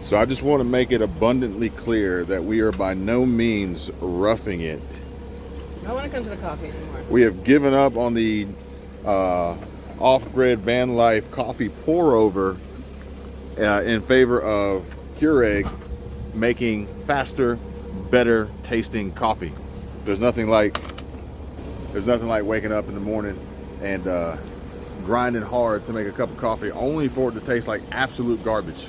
So I just want to make it abundantly clear that we are by no means roughing it. I don't want to come to the coffee anymore. We have given up on the off-grid van life coffee pour over in favor of Keurig making faster, better tasting coffee. There's nothing like waking up in the morning and grinding hard to make a cup of coffee only for it to taste like absolute garbage.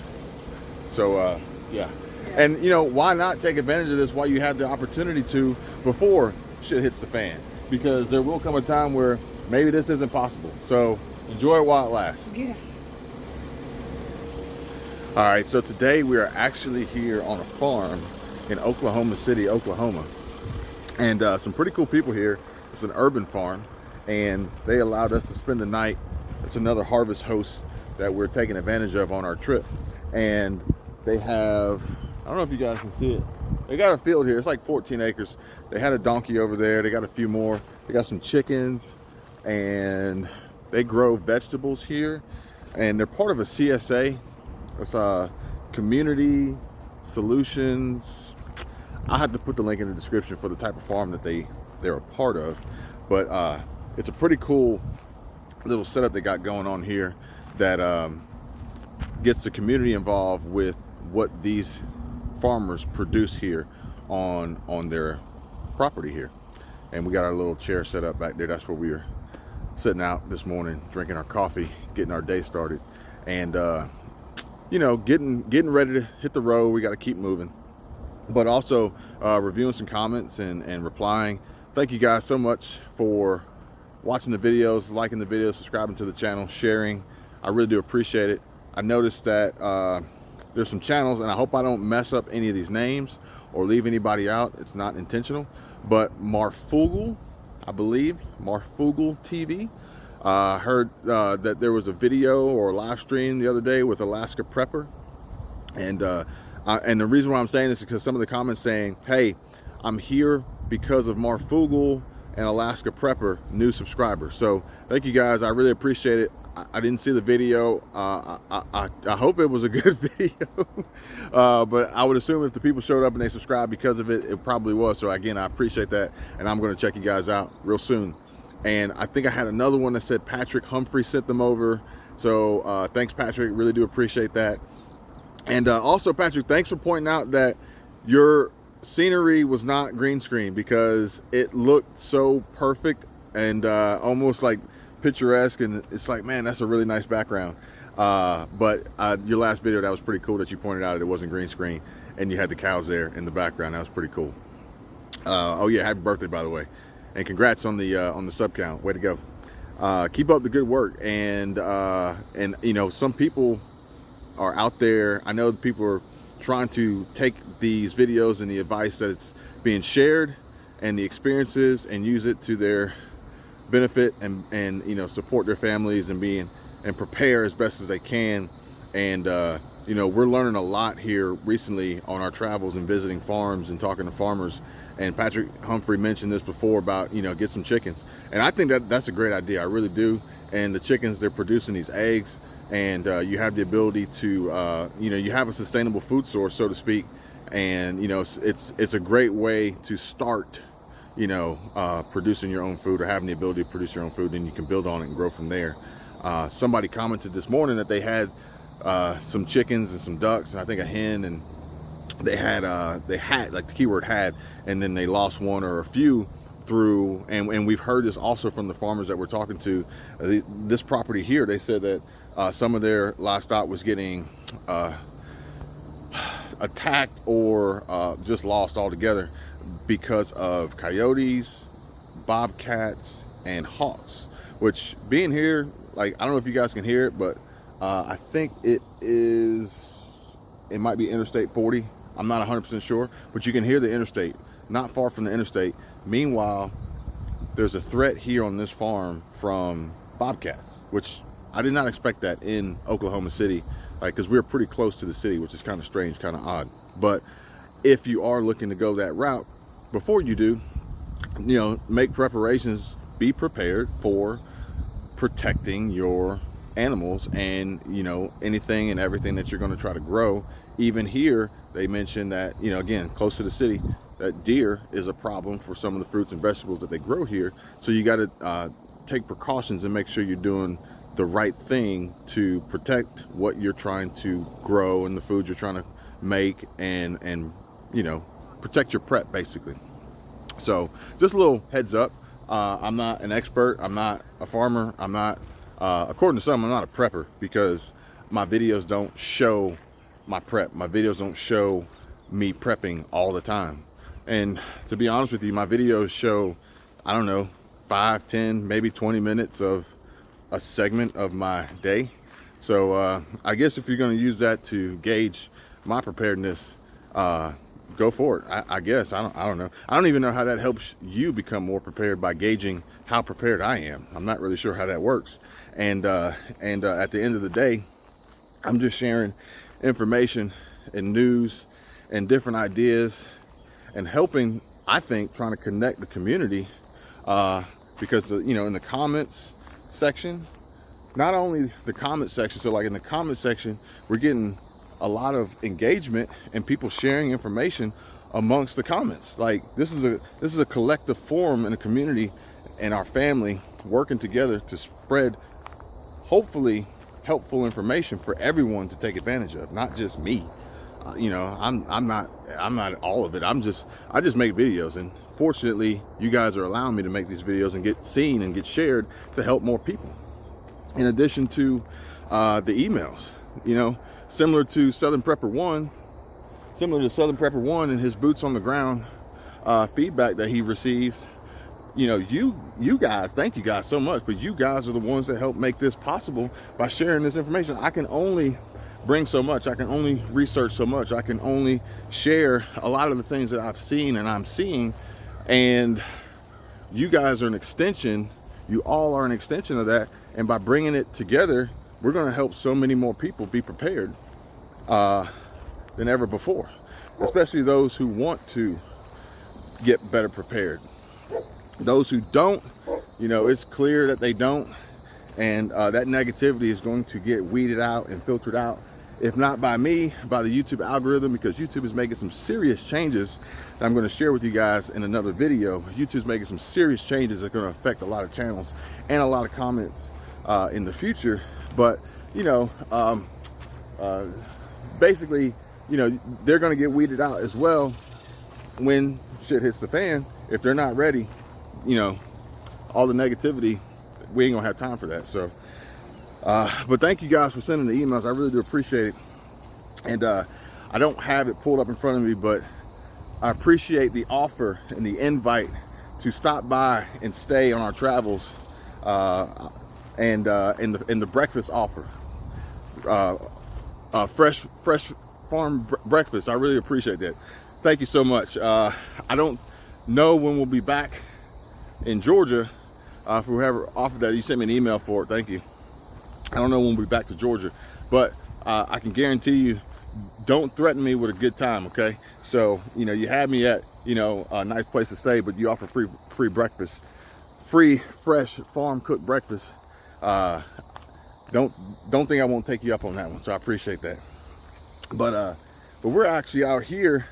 So yeah. And you know, why not take advantage of this while you have the opportunity to before shit hits the fan? Because there will come a time where maybe this isn't possible. So enjoy it while it lasts. Yeah. All right, so today we are actually here on a farm in Oklahoma City, Oklahoma. And some pretty cool people here. It's an urban farm, and they allowed us to spend the night. It's another harvest host that we're taking advantage of on our trip. And they have, I don't know if you guys can see it, they got a field here. It's like 14 acres. They had a donkey over there. They got a few more. They got some chickens, and they grow vegetables here. And they're part of a CSA. It's Community Solutions. I'll have to put the link in the description for the type of farm that they're a part of. But it's a pretty cool little setup they got going on here that gets the community involved with what these farmers produce here on their property here. And we got our little chair set up back there. That's where we were sitting out this morning, drinking our coffee, getting our day started, and you know, getting ready to hit the road. We got to keep moving, but also reviewing some comments and replying. Thank you guys so much for watching the videos, liking the videos, subscribing to the channel, sharing. I really do appreciate it. I noticed that there's some channels, and I hope I don't mess up any of these names or leave anybody out. It's not intentional, but Marfugel, I believe, Marfugel TV. Heard that there was a video or a live stream the other day with Alaska Prepper, and the reason why I'm saying this is because some of the comments saying, "Hey, I'm here because of Marfugel and Alaska Prepper, new subscriber." So thank you guys. I really appreciate it. I didn't see the video. I hope it was a good video, but I would assume if the people showed up and they subscribed because of it, it probably was. So again, I appreciate that, and I'm going to check you guys out real soon. And I think I had another one that said Patrick Humphrey sent them over. So thanks, Patrick. Really do appreciate that. And also, Patrick, thanks for pointing out that your scenery was not green screen, because it looked so perfect and almost like picturesque. And it's like, man, that's a really nice background. But your last video, that was pretty cool that you pointed out that it wasn't green screen and you had the cows there in the background. That was pretty cool. Oh yeah, happy birthday, by the way. And congrats on the sub count. Way to go. Keep up the good work. And you know, some people are out there. I know people are trying to take these videos and the advice that it's being shared and the experiences and use it to their benefit and you know, support their families and prepare as best as they can. And you know, we're learning a lot here recently on our travels and visiting farms and talking to farmers. And Patrick Humphrey mentioned this before about, you know, get some chickens. And I think that's a great idea. I really do. And the chickens, they're producing these eggs, and you have the ability to, you know, you have a sustainable food source, so to speak. And, you know, it's a great way to start, you know, producing your own food, or having the ability to produce your own food, and you can build on it and grow from there. Somebody commented this morning that they had some chickens and some ducks, and I think a hen, and they had like the keyword had, and then they lost one or a few through, and we've heard this also from the farmers that we're talking to. This property here, they said that some of their livestock was getting attacked or just lost altogether because of coyotes, bobcats, and hawks. Which, being here, like, I don't know if you guys can hear it, but I think it might be Interstate 40. I'm not 100% sure, but you can hear the interstate, not far from the interstate. Meanwhile, there's a threat here on this farm from bobcats, which I did not expect that in Oklahoma City, like, because we're pretty close to the city, which is kind of strange, kind of odd. But if you are looking to go that route, before you do, you know, make preparations, be prepared for protecting your animals and, you know, anything and everything that you're going to try to grow. Even here, they mentioned that, you know, again, close to the city, that deer is a problem for some of the fruits and vegetables that they grow here. So you got to take precautions and make sure you're doing the right thing to protect what you're trying to grow and the food you're trying to make, and you know, protect your prep basically. So just a little heads up. I'm not an expert. I'm not a farmer. I'm not, according to some, I'm not a prepper, because my videos don't show my prep. My videos don't show me prepping all the time. And to be honest with you, my videos show, I don't know, 5, 10, maybe 20 minutes of a segment of my day. So I guess if you're going to use that to gauge my preparedness, go for it. I guess I don't know. I don't even know how that helps you become more prepared, by gauging how prepared I am. I'm not really sure how that works. And at the end of the day, I'm just sharing information and news and different ideas, and helping, I think, trying to connect the community, because you know, in the comments section, not only the comment section, so like in the comment section, we're getting a lot of engagement and people sharing information amongst the comments. Like this is a collective forum in a community, and our family working together to spread, hopefully, helpful information for everyone to take advantage of, not just me. You know, I'm not all of it. I just make videos, and fortunately you guys are allowing me to make these videos and get seen and get shared to help more people. In addition to the emails, you know, similar to Southern Prepper One and his boots on the ground feedback that he receives. You know, you guys, thank you guys so much, but you guys are the ones that help make this possible by sharing this information. I can only bring so much. I can only research so much. I can only share a lot of the things that I've seen and I'm seeing, and you guys are an extension. You all are an extension of that, and by bringing it together, we're going to help so many more people be prepared than ever before, especially those who want to get better prepared. Those who don't, you know, it's clear that they don't, and that negativity is going to get weeded out and filtered out, if not by me, by the YouTube algorithm, because YouTube is making some serious changes that I'm going to share with you guys in another video. YouTube's making some serious changes that are going to affect a lot of channels and a lot of comments in the future. But, you know, basically, you know, they're going to get weeded out as well when shit hits the fan. If they're not ready, you know, all the negativity, we ain't gonna have time for that. So but thank you guys for sending the emails. I really do appreciate it. And I don't have it pulled up in front of me, but I appreciate the offer and the invite to stop by and stay on our travels, and in the breakfast offer, fresh farm breakfast. I really appreciate that. Thank you so much. I don't know when we'll be back in Georgia. For whoever offered that, you sent me an email for it. Thank you. I don't know when we'll be back to Georgia, but I can guarantee you, don't threaten me with a good time, okay? So, you know, you had me at, you know, a nice place to stay, but you offer free breakfast, free fresh farm cooked breakfast. Don't think I won't take you up on that one. So I appreciate that. But we're actually out here,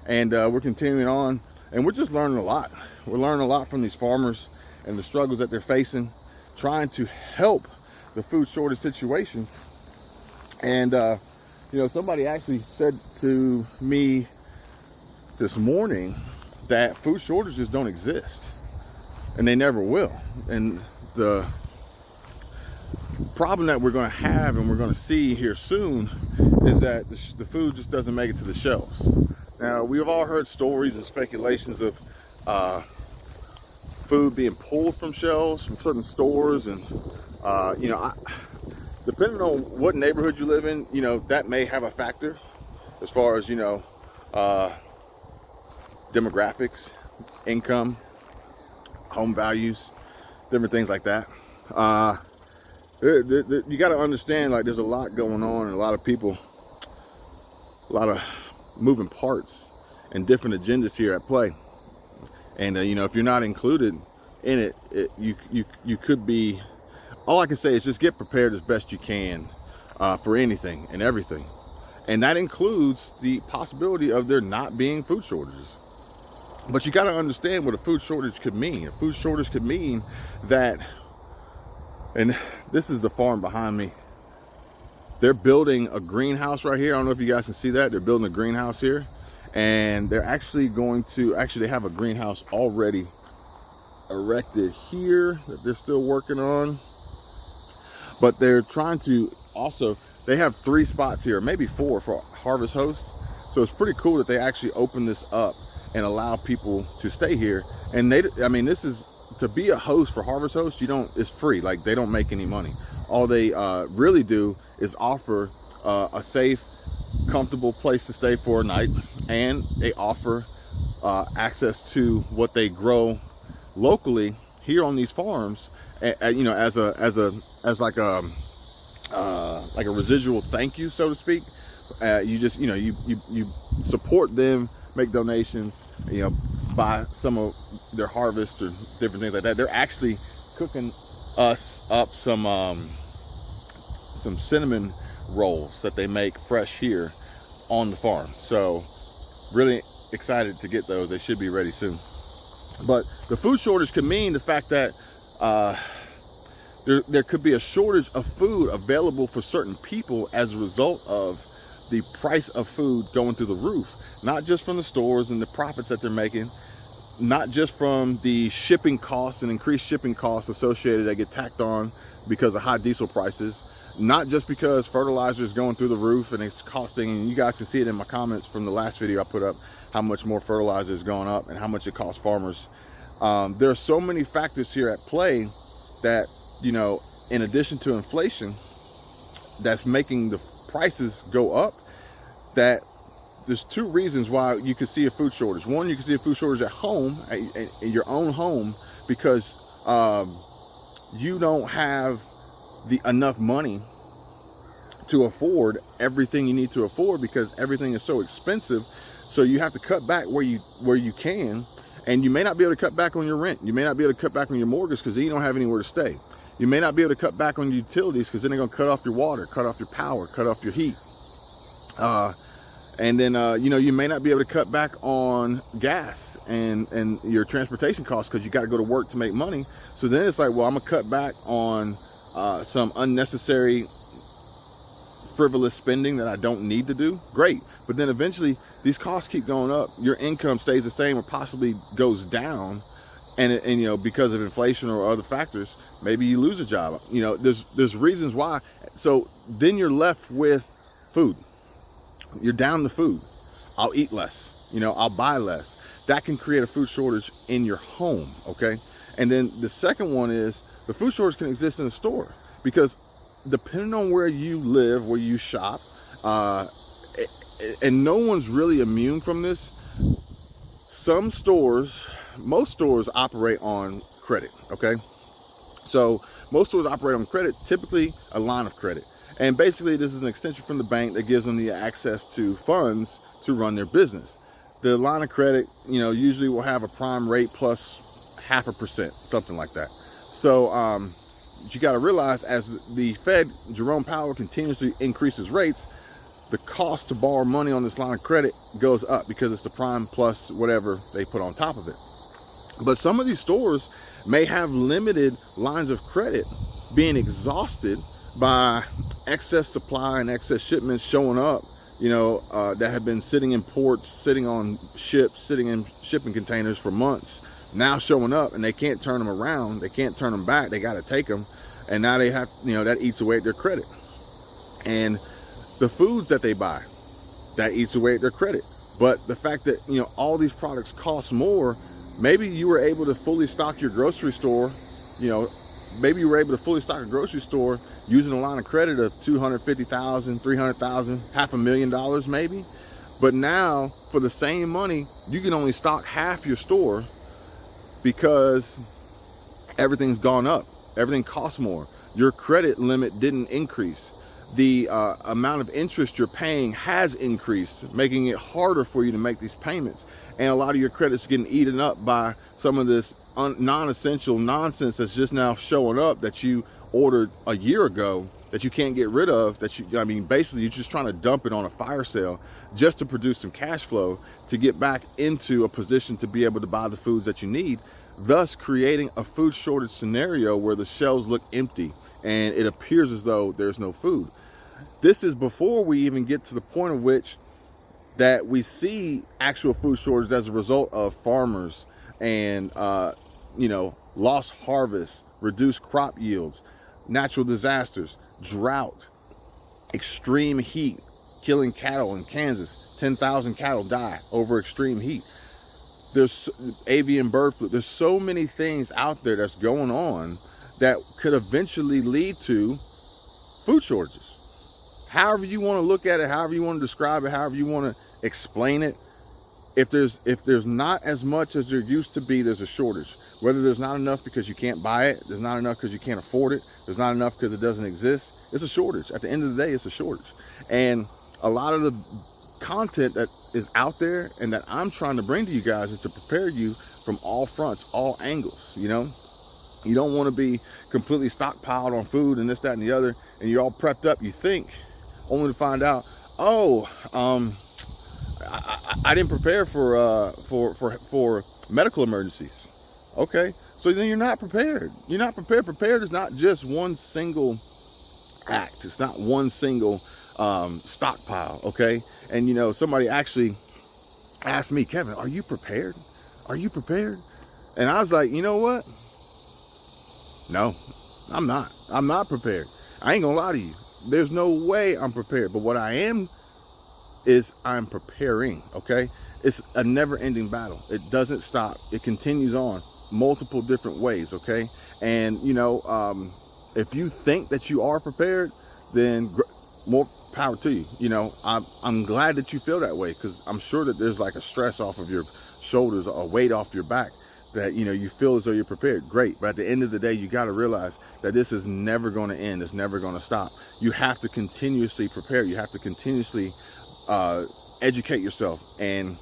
and we're continuing on, and we're just learning a lot. We're learning a lot from these farmers and the struggles that they're facing, trying to help the food shortage situations. And you know, somebody actually said to me this morning that food shortages don't exist, and they never will. And the problem that we're going to have, and we're going to see here soon, is that the food just doesn't make it to the shelves. Now, we've all heard stories and speculations of food being pulled from shelves from certain stores, and you know, depending on what neighborhood you live in, you know, that may have a factor as far as, you know, demographics, income, home values, different things like that. You got to understand, like, there's a lot going on, and a lot of people, a lot of moving parts and different agendas here at play. And you know, if you're not included in it, you could be all I can say is just get prepared as best you can for anything and everything. And that includes the possibility of there not being food shortages. But you got to understand what a food shortage could mean. A food shortage could mean that, and this is the farm behind me. They're building a greenhouse right here. I don't know if you guys can see that. They're building a greenhouse here. And they're actually going to, they have a greenhouse already erected here that they're still working on. But they're trying to also, they have 3 spots here, maybe 4 for Harvest Host. So it's pretty cool that they actually open this up and allow people to stay here. And this is, to be a host for Harvest Host, it's free. Like, they don't make any money. All they really do is offer a safe, comfortable place to stay for a night, and they offer access to what they grow locally here on these farms, as like a residual thank you, so to speak. You just you support them, make donations, buy some of their harvest or different things like that. They're actually cooking us up some cinnamon rolls that they make fresh here on the farm. So really excited to get those. They should be ready soon. But the food shortage could mean the fact that there could be a shortage of food available for certain people as a result of the price of food going through the roof. Not just from the stores and the profits that they're making, not just from the shipping costs and increased shipping costs associated that get tacked on because of high diesel prices, not just because fertilizer is going through the roof and it's costing, and you guys can see it in my comments from the last video I put up, how much more fertilizer is going up and how much it costs farmers. There are so many factors here at play that, in addition to inflation, that's making the prices go up, that there's 2 reasons why you could see a food shortage. One, you can see a food shortage at home, in your own home, because you don't have enough money to afford everything you need to afford, because everything is so expensive. So you have to cut back where you can, and you may not be able to cut back on your rent. You may not be able to cut back on your mortgage because then you don't have anywhere to stay. You may not be able to cut back on your utilities because then they're going to cut off your water, cut off your power, cut off your heat. And then, you may not be able to cut back on gas and your transportation costs because you got to go to work to make money. So then it's like, well, I'm going to cut back on some unnecessary, frivolous spending that I don't need to do. Great. But then eventually these costs keep going up. Your income stays the same or possibly goes down. And because of inflation or other factors, maybe you lose a job. There's reasons why. So then you're left with food. You're down to food. I'll eat less. I'll buy less. That can create a food shortage in your home. Okay. And then the second one is the food shortage can exist in a store, because depending on where you live, where you shop, and no one's really immune from this. Most stores operate on credit. Okay. So most stores operate on credit, typically a line of credit. And basically this is an extension from the bank that gives them the access to funds to run their business. The line of credit, usually will have a prime rate plus 0.5%, something like that. So you got to realize, as the Fed, Jerome Powell, continuously increases rates, the cost to borrow money on this line of credit goes up because it's the prime plus whatever they put on top of it. But some of these stores may have limited lines of credit being exhausted by excess supply and excess shipments showing up, that have been sitting in ports, sitting on ships, sitting in shipping containers for months, now showing up, and they can't turn them around. They can't turn them back. They got to take them. And now they have, that eats away at their credit. And the foods that they buy, that eats away at their credit. But the fact that, all these products cost more, maybe you were able to fully stock your grocery store, maybe you were able to fully stock a grocery store using a line of credit of $250,000, $300,000, $500,000 maybe. But now for the same money, you can only stock half your store because everything's gone up. Everything costs more. Your credit limit didn't increase. The amount of interest you're paying has increased, making it harder for you to make these payments. And a lot of your credit's getting eaten up by some of this non-essential nonsense that's just now showing up that you ordered a year ago that you can't get rid of, basically you're just trying to dump it on a fire sale just to produce some cash flow to get back into a position to be able to buy the foods that you need, thus creating a food shortage scenario where the shelves look empty and it appears as though there's no food. This is before we even get to the point of which that we see actual food shortages as a result of farmers and lost harvests, reduced crop yields, natural disasters, drought, extreme heat, killing cattle in Kansas. 10,000 cattle die over extreme heat. There's avian bird flu. There's so many things out there that's going on that could eventually lead to food shortages. However you want to look at it, however you want to describe it, however you want to explain it, if there's not as much as there used to be, there's a shortage. Whether there's not enough because you can't buy it, there's not enough because you can't afford it, there's not enough because it doesn't exist, it's a shortage. At the end of the day, it's a shortage. And a lot of the content that is out there and that I'm trying to bring to you guys is to prepare you from all fronts, all angles. You don't want to be completely stockpiled on food and this, that, and the other, and you're all prepped up, you think, only to find out, I didn't prepare for medical emergencies. Okay, so then you're not prepared. You're not prepared. Prepared is not just one single act. It's not one single stockpile. Okay, and somebody actually asked me, Kevin, are you prepared? Are you prepared? And I was like, you know what? No, I'm not. I'm not prepared. I ain't gonna lie to you. There's no way I'm prepared. But what I am is I'm preparing. Okay, it's a never-ending battle. It doesn't stop. It continues on multiple different ways. Okay, and if you think that you are prepared, then more power to you. I'm glad that you feel that way, because I'm sure that there's like a stress off of your shoulders, a weight off your back, that you feel as though you're prepared. Great. But at the end of the day, you got to realize that this is never going to end. It's never going to stop. You have to continuously prepare. You have to continuously educate yourself and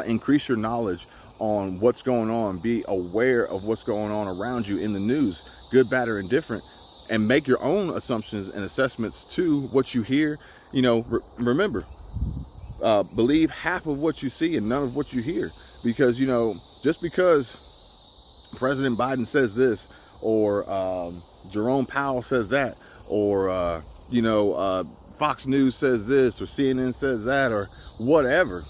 increase your knowledge on what's going on. Be aware of what's going on around you in the news, good, bad, or indifferent, and make your own assumptions and assessments to what you hear. Remember, believe half of what you see and none of what you hear, because just because President Biden says this, or Jerome Powell says that, or Fox News says this, or CNN says that, or whatever,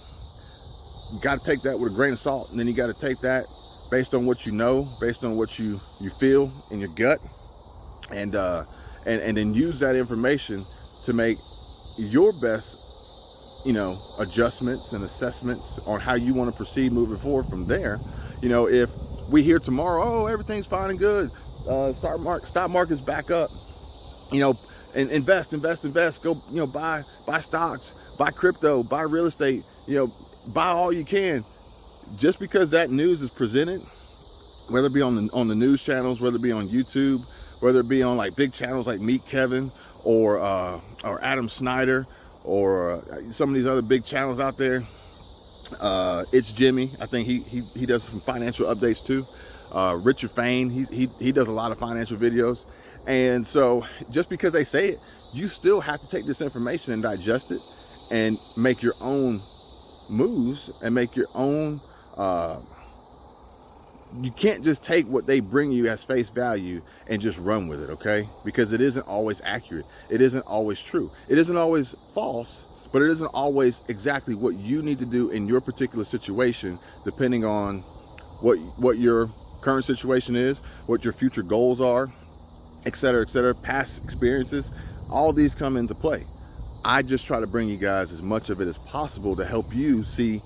you got to take that with a grain of salt. And then you got to take that based on what you know, based on what you feel in your gut, and then use that information to make your best adjustments and assessments on how you want to proceed moving forward from there. If we hear tomorrow, everything's fine and good, stock market's back up, and invest, go, buy stocks, buy crypto, buy real estate, buy all you can. Just because that news is presented, whether it be on the news channels, whether it be on YouTube, whether it be on like big channels like Meet Kevin or Adam Snyder, or some of these other big channels out there. It's Jimmy. I think he does some financial updates too. Richard Fain, he does a lot of financial videos. And so just because they say it, you still have to take this information and digest it and make your own moves and make your own. You can't just take what they bring you as face value and just run with it, okay? Because it isn't always accurate. It isn't always true. It isn't always false, but it isn't always exactly what you need to do in your particular situation, depending on what your current situation is, what your future goals are, et cetera, past experiences. All these come into play. I just try to bring you guys as much of it as possible to help you see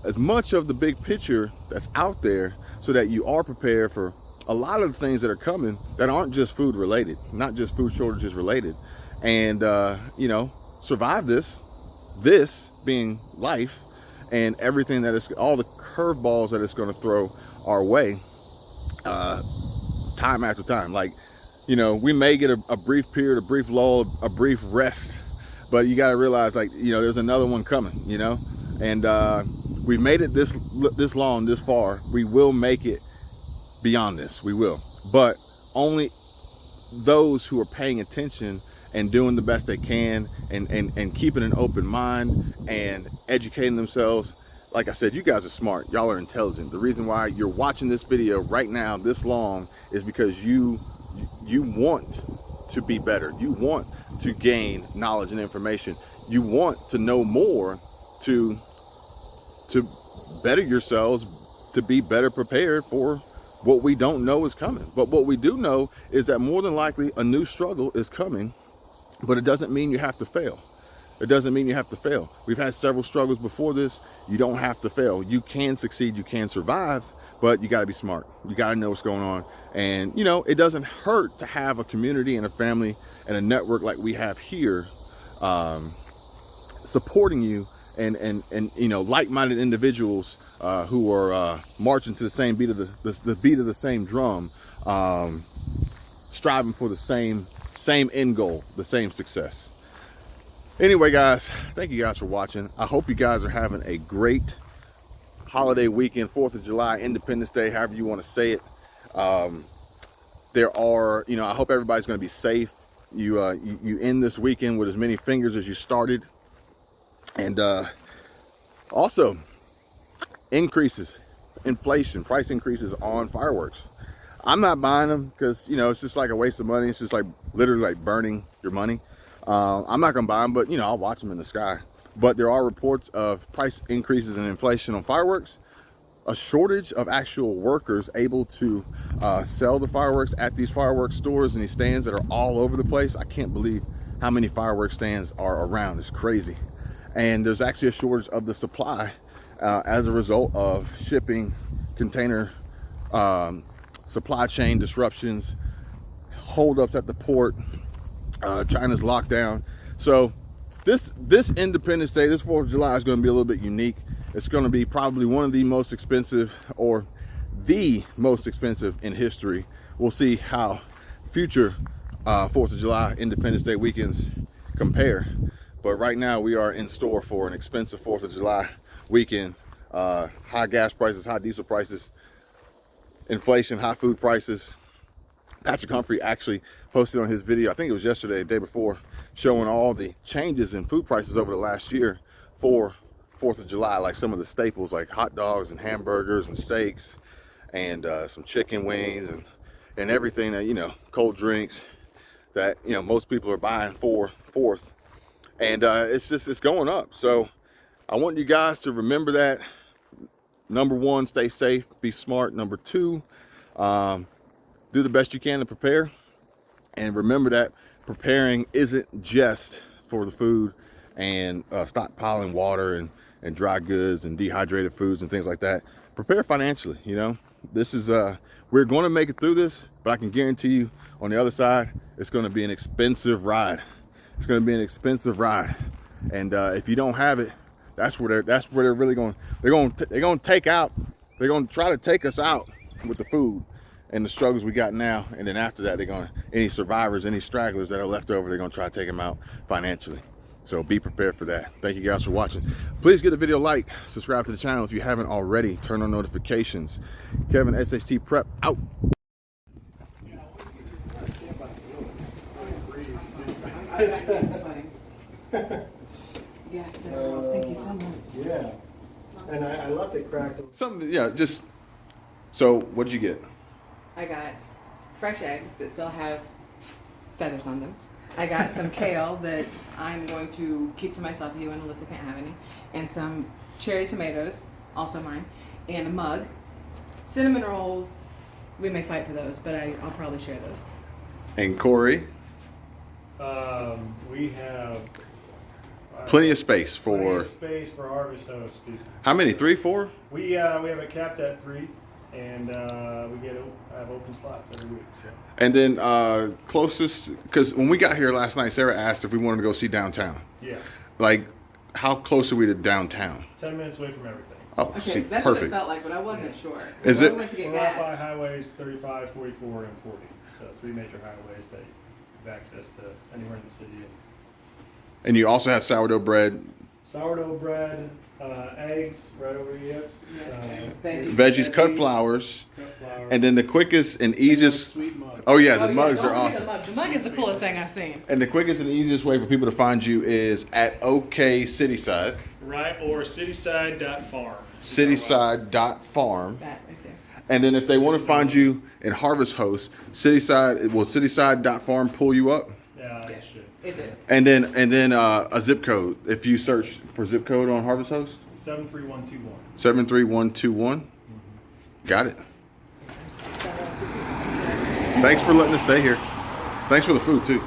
as much of the big picture that's out there, so that you are prepared for a lot of the things that are coming that aren't just food related, not just food shortages related, and survive this being life, and everything that is, all the curveballs that it's going to throw our way, time after time. Like, we may get a brief period, a brief lull, a brief rest, but you got to realize, like, there's another one coming, and we've made it this long, this far. We will make it beyond this. We will, but only those who are paying attention and doing the best they can and keeping an open mind and educating themselves. Like I said, you guys are smart. Y'all are intelligent. The reason why you're watching this video right now this long is because you want to be better. You want to gain knowledge and information. You want to know more to better yourselves, to be better prepared for what we don't know is coming. But what we do know is that more than likely a new struggle is coming, but it doesn't mean you have to fail. It doesn't mean you have to fail. We've had several struggles before this. You don't have to fail. You can succeed, you can survive, but you gotta be smart. You gotta know what's going on. And you know, it doesn't hurt to have a community and a family and a network like we have here, supporting you and you know, like-minded individuals who are marching to the same beat of the beat of the same drum, striving for the same end goal, the same success. Anyway, guys, thank you guys for watching. I hope you guys are having a great holiday weekend, 4th of July, Independence Day, however you want to say it. There are, you know, I hope everybody's going to be safe. You end this weekend with as many fingers as you started. And also, increases, inflation, price increases on fireworks. I'm not buying them because, you know, it's just like a waste of money. It's just like literally like burning your money. I'm not gonna buy them, but you know, I'll watch them in the sky. But there are reports of price increases and inflation on fireworks, a shortage of actual workers able to sell the fireworks at these fireworks stores and these stands that are all over the place. I can't believe how many fireworks stands are around. It's crazy. And there's actually a shortage of the supply as a result of shipping, container supply chain disruptions, holdups at the port, China's lockdown. So this Independence Day, this 4th of July is going to be a little bit unique. It's going to be probably one of the most expensive, or the most expensive in history. We'll see how future 4th of July Independence Day weekends compare. But right now we are in store for an expensive 4th of July weekend. High gas prices, high diesel prices, inflation, high food prices. Patrick Humphrey actually posted on his video, I think it was yesterday, the day before, showing all the changes in food prices over the last year for 4th of July, like some of the staples like hot dogs and hamburgers and steaks and some chicken wings and everything that, you know, cold drinks that, you know, most people are buying for 4th. And it's going up. So I want you guys to remember that. Number one, stay safe, be smart. Number two, do the best you can to prepare. And remember that preparing isn't just for the food and stockpiling water and dry goods and dehydrated foods and things like that. Prepare financially, you know. This is, we're going to make it through this, but I can guarantee you on the other side, it's going to be an expensive ride. It's going to be an expensive ride. And if you don't have it, that's where they're really going. They're going to take out. They're going to try to take us out with the food and the struggles we got now. And then after that, they're going to, any survivors, any stragglers that are left over, they're going to try to take them out financially. So be prepared for that. Thank you guys for watching. Please give the video a like, subscribe to the channel if you haven't already, turn on notifications. Kevin, SHT Prep, out. Yes, thank you so much. Yeah, and I left it cracked. Something, yeah, just, so what did you get? I got fresh eggs that still have feathers on them. I got some kale that I'm going to keep to myself. You and Alyssa can't have any. And some cherry tomatoes, also mine. And a mug. Cinnamon rolls, we may fight for those, but I'll probably share those. And Corey? We have Plenty of space for... plenty of space for harvest, so to speak. How many, 3, 4? We have it capped at 3, and we have open slots every week. So. And then closest, because when we got here last night, Sarah asked if we wanted to go see downtown. Yeah. Like, how close are we to downtown? 10 minutes away from everything. Oh, Okay, see, that's what it perfect. felt like, but I wasn't sure. Is When it- we went to get We're up by gas. highways 35, 44, and 40. So 3 major highways that you have access to anywhere in the city. And you also have sourdough bread, sourdough bread, eggs right over your hips. Veggies, cut flowers, Cut flour. and then the quickest and easiest. Sweet mug. Oh yeah, Oh, the yeah, mugs don't are forget awesome. The mug. The mug is the coolest thing I've seen. And the quickest and easiest way for people to find you is at OK Cityside, Right, or cityside.farm. cityside.farm. That right there. And then if they want to find you in Harvest Host, cityside.farm pull you up. Yeah, it Yes, should. it did. And then a zip code. If you search for zip code on Harvest Host, 73121. 73121. Got it. Thanks for letting us stay here. Thanks for the food too.